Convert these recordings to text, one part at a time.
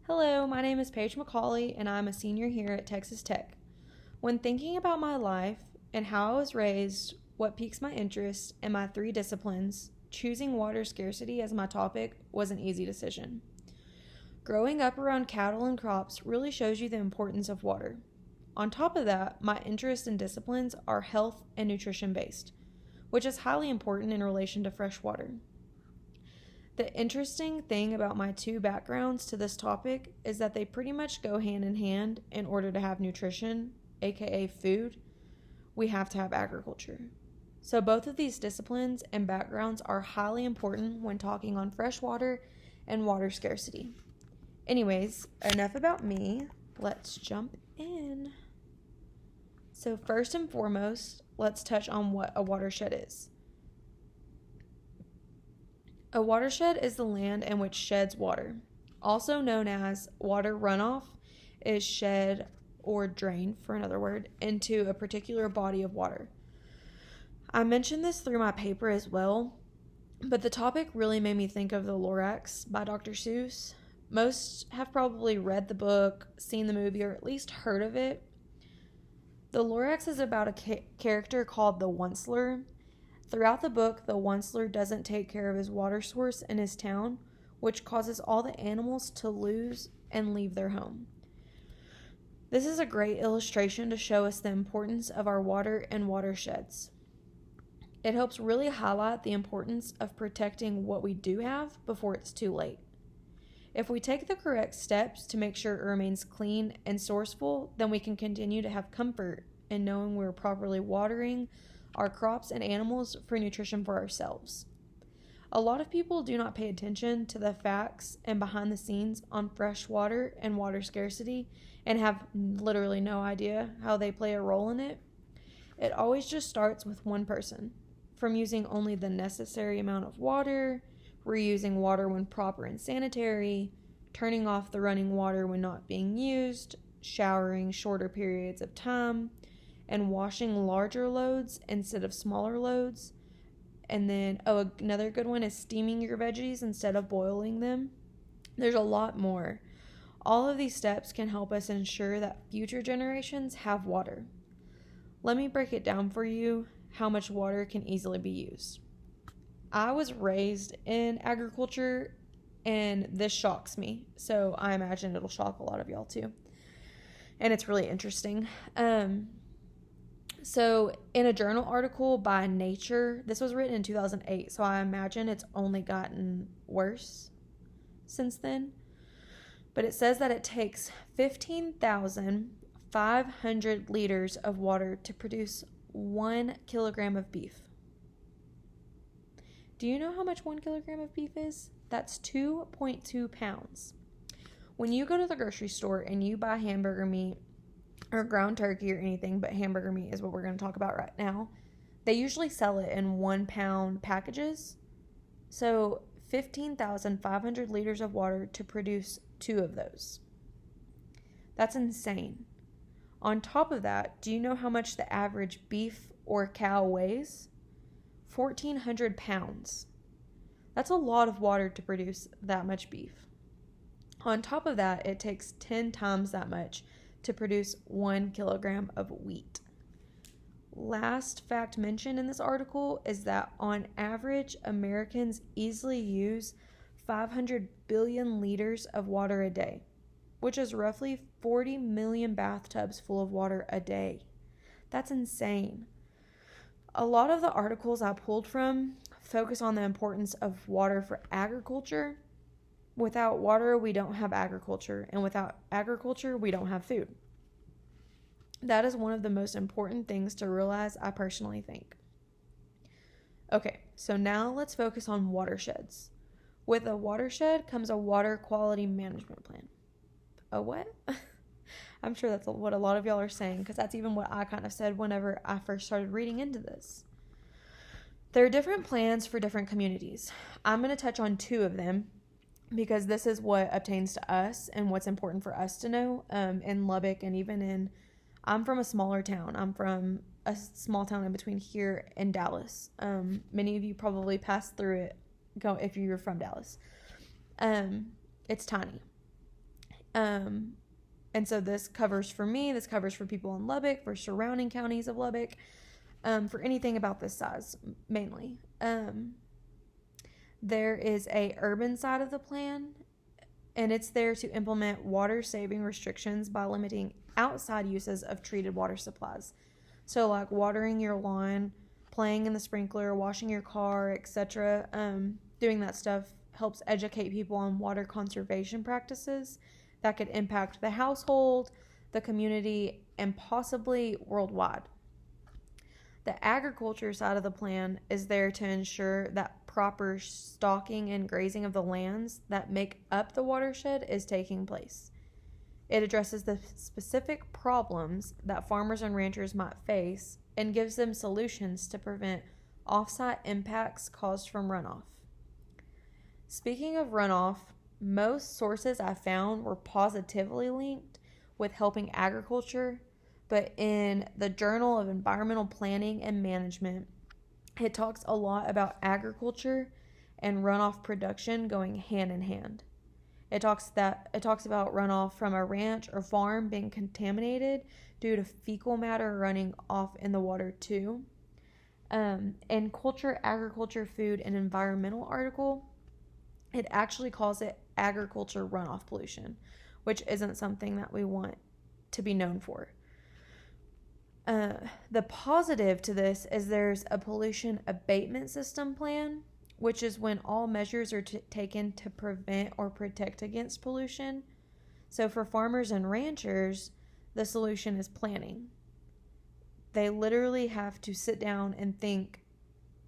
Hello, my name is Paige McCauley, and I'm a senior here at Texas Tech. When thinking about my life and how I was raised, what piques my interest, and my three disciplines, choosing water scarcity as my topic was an easy decision. Growing up around cattle and crops really shows you the importance of water. On top of that, my interests and disciplines are health and nutrition based, which is highly important in relation to fresh water. The interesting thing about my two backgrounds to this topic is that they pretty much go hand in hand. In order to have nutrition, aka food, we have to have agriculture. So both of these disciplines and backgrounds are highly important when talking on fresh water and water scarcity. Anyways, enough about me. Let's jump in. So first and foremost, let's touch on what a watershed is. A watershed is the land in which sheds water. Also known as water runoff, is shed or drain, for another word, into a particular body of water. I mentioned this through my paper as well, but the topic really made me think of The Lorax by Dr. Seuss. Most have probably read the book, seen the movie, or at least heard of it. The Lorax is about a character called the Onceler. Throughout the book, the Onceler doesn't take care of his water source in his town, which causes all the animals to lose and leave their home. This is a great illustration to show us the importance of our water and watersheds. It helps really highlight the importance of protecting what we do have before it's too late. If we take the correct steps to make sure it remains clean and sourceful, then we can continue to have comfort in knowing we're properly watering our crops and animals for nutrition for ourselves. A lot of people do not pay attention to the facts and behind the scenes on fresh water and water scarcity and have literally no idea how they play a role in it. It always just starts with one person, from using only the necessary amount of water, reusing water when proper and sanitary, turning off the running water when not being used, showering shorter periods of time, and washing larger loads instead of smaller loads. And then, another good one is steaming your veggies instead of boiling them. There's a lot more. All of these steps can help us ensure that future generations have water. Let me break it down for you how much water can easily be used. I was raised in agriculture, and this shocks me, so I imagine it'll shock a lot of y'all too. And it's really interesting. So in a journal article by Nature, this was written in 2008, so I imagine it's only gotten worse since then. But it says that it takes 15,500 liters of water to produce 1 kilogram of beef. Do you know how much 1 kilogram of beef is? That's 2.2 pounds. When you go to the grocery store and you buy hamburger meat, or ground turkey or anything, but hamburger meat is what we're going to talk about right now, they usually sell it in 1 pound packages. So 15,500 liters of water to produce 2 of those. That's insane. On top of that, do you know how much the average beef or cow weighs? 1,400 pounds. That's a lot of water to produce that much beef. On top of that, it takes 10 times that much to produce 1 kilogram of wheat. Last fact mentioned in this article is that on average, Americans easily use 500 billion liters of water a day, which is roughly 40 million bathtubs full of water a day. That's insane. A lot of the articles I pulled from focus on the importance of water for agriculture. Without water, we don't have agriculture, and without agriculture, we don't have food. That is one of the most important things to realize, I personally think. Okay, so now let's focus on watersheds. With a watershed comes a water quality management plan. A what? I'm sure that's what a lot of y'all are saying, because that's even what I kind of said whenever I first started reading into this. There are different plans for different communities. I'm going to touch on 2 of them, because this is what obtains to us and what's important for us to know in Lubbock, and even I'm from a smaller town. I'm from a small town in between here and Dallas. Many of you probably passed through it if you're from Dallas. It's tiny. And so this covers for me, this covers for people in Lubbock, for surrounding counties of Lubbock, for anything about this size, mainly. There is a urban side of the plan, and it's there to implement water-saving restrictions by limiting outside uses of treated water supplies. So like watering your lawn, playing in the sprinkler, washing your car, etc. Doing that stuff helps educate people on water conservation practices that could impact the household, the community, and possibly worldwide. The agriculture side of the plan is there to ensure that proper stocking and grazing of the lands that make up the watershed is taking place. It addresses the specific problems that farmers and ranchers might face and gives them solutions to prevent offsite impacts caused from runoff. Speaking of runoff, most sources I found were positively linked with helping agriculture, but in the Journal of Environmental Planning and Management, it talks a lot about agriculture and runoff production going hand in hand. It talks about runoff from a ranch or farm being contaminated due to fecal matter running off in the water too. In Culture, Agriculture, Food, and Environmental article, it actually calls it agriculture runoff pollution, which isn't something that we want to be known for. The positive to this is there's a pollution abatement system plan, which is when all measures are taken to prevent or protect against pollution. So for farmers and ranchers, the solution is planning. They literally have to sit down and think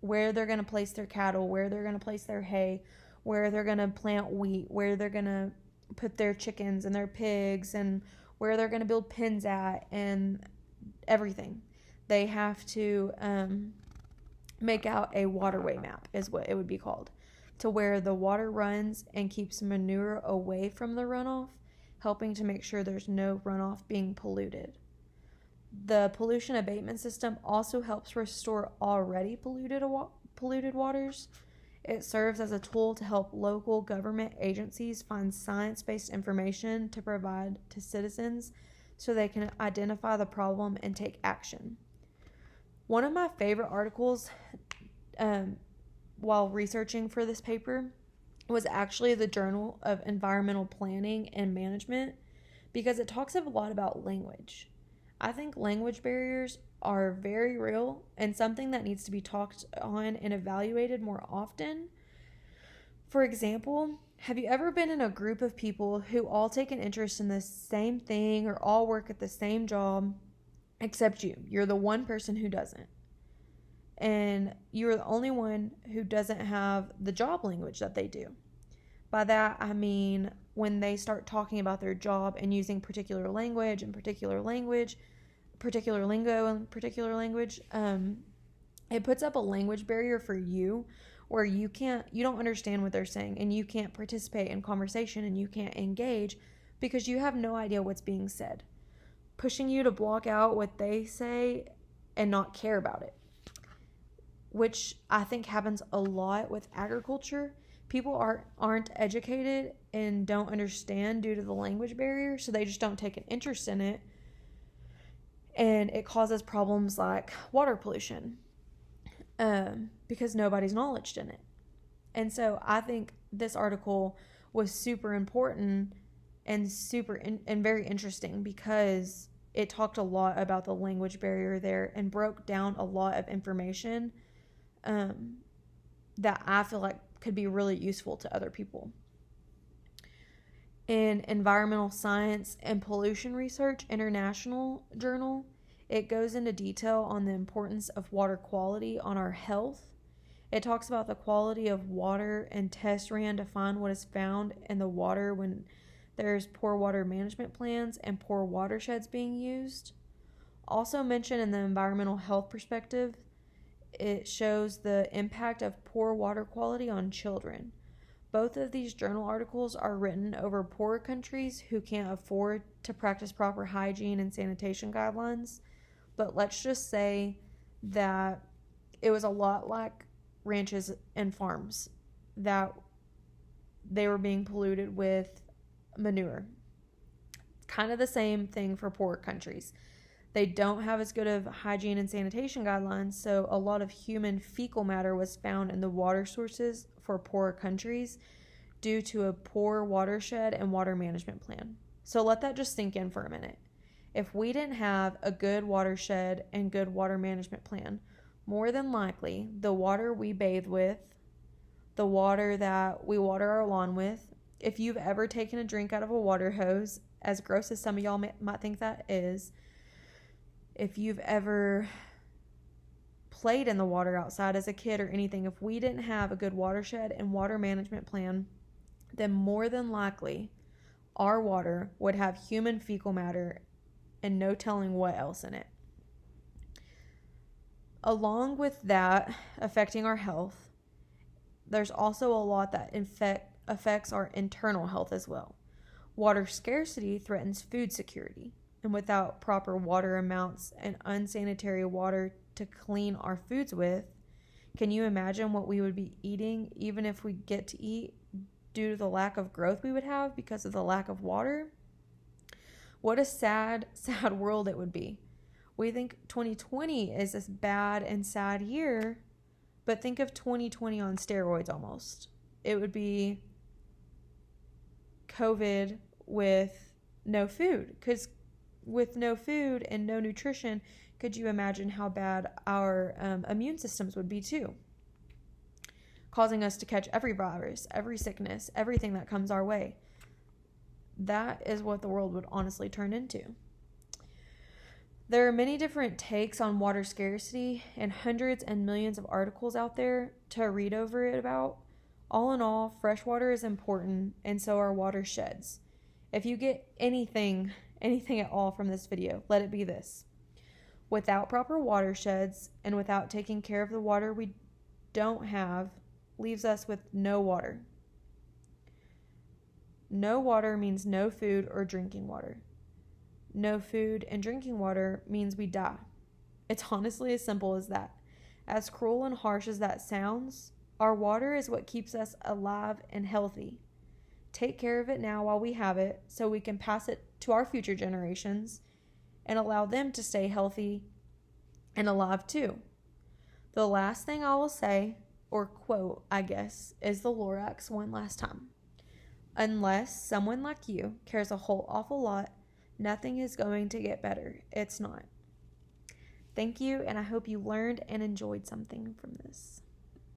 where they're going to place their cattle, where they're going to place their hay, where they're going to plant wheat, where they're going to put their chickens and their pigs, and where they're going to build pens at, and everything. They have to make out a waterway map, is what it would be called, to where the water runs and keeps manure away from the runoff, helping to make sure there's no runoff being polluted. The pollution abatement system also helps restore already polluted waters. It serves as a tool to help local government agencies find science-based information to provide to citizens so they can identify the problem and take action. One of my favorite articles while researching for this paper was actually the Journal of Environmental Planning and Management, because it talks a lot about language. I think language barriers are very real and something that needs to be talked on and evaluated more often. For example, have you ever been in a group of people who all take an interest in the same thing or all work at the same job, except you? You're the one person who doesn't. And you're the only one who doesn't have the job language that they do. By that, I mean when they start talking about their job and using particular language and particular lingo and particular language, it puts up a language barrier for you where you don't understand what they're saying, and you can't participate in conversation, and you can't engage because you have no idea what's being said, pushing you to block out what they say and not care about it, which I think happens a lot with agriculture. People aren't educated and don't understand due to the language barrier, so they just don't take an interest in it, and it causes problems like water pollution because nobody's knowledged in it. And so I think this article was super important and and very interesting because it talked a lot about the language barrier there and broke down a lot of information that I feel like could be really useful to other people. In Environmental Science and Pollution Research International Journal, it goes into detail on the importance of water quality on our health. It talks about the quality of water and tests ran to find what is found in the water when there's poor water management plans and poor watersheds being used. Also mentioned in the environmental health perspective, it shows the impact of poor water quality on children. Both of these journal articles are written over poorer countries who can't afford to practice proper hygiene and sanitation guidelines. But let's just say that it was a lot like ranches and farms, that they were being polluted with manure. Kind of the same thing for poor countries. They don't have as good of hygiene and sanitation guidelines, so a lot of human fecal matter was found in the water sources for poorer countries due to a poor watershed and water management plan. So let that just sink in for a minute. If we didn't have a good watershed and good water management plan, more than likely the water we bathe with, the water that we water our lawn with, if you've ever taken a drink out of a water hose, as gross as some of y'all might think that is, if you've ever played in the water outside as a kid or anything, if we didn't have a good watershed and water management plan, then more than likely our water would have human fecal matter and no telling what else in it. Along with that affecting our health, there's also a lot that affects our internal health as well. Water scarcity threatens food security, and without proper water amounts and unsanitary water to clean our foods with, can you imagine what we would be eating even if we get to eat due to the lack of growth we would have because of the lack of water? What a sad, sad world it would be. We think 2020 is this bad and sad year, but think of 2020 on steroids almost. It would be COVID with no food, because with no food and no nutrition, could you imagine how bad our immune systems would be too? Causing us to catch every virus, every sickness, everything that comes our way. That is what the world would honestly turn into. There are many different takes on water scarcity and hundreds and millions of articles out there to read over it about. All in all, fresh water is important, and so are watersheds. If you get anything at all from this video, let it be this. Without proper watersheds and without taking care of the water we don't have, leaves us with no water. No water means no food or drinking water. No food and drinking water means we die. It's honestly as simple as that. As cruel and harsh as that sounds, our water is what keeps us alive and healthy. Take care of it now while we have it so we can pass it to our future generations and allow them to stay healthy and alive too. The last thing I will say, or quote, I guess, is the Lorax one last time. Unless someone like you cares a whole awful lot, nothing is going to get better. It's not. Thank you, and I hope you learned and enjoyed something from this.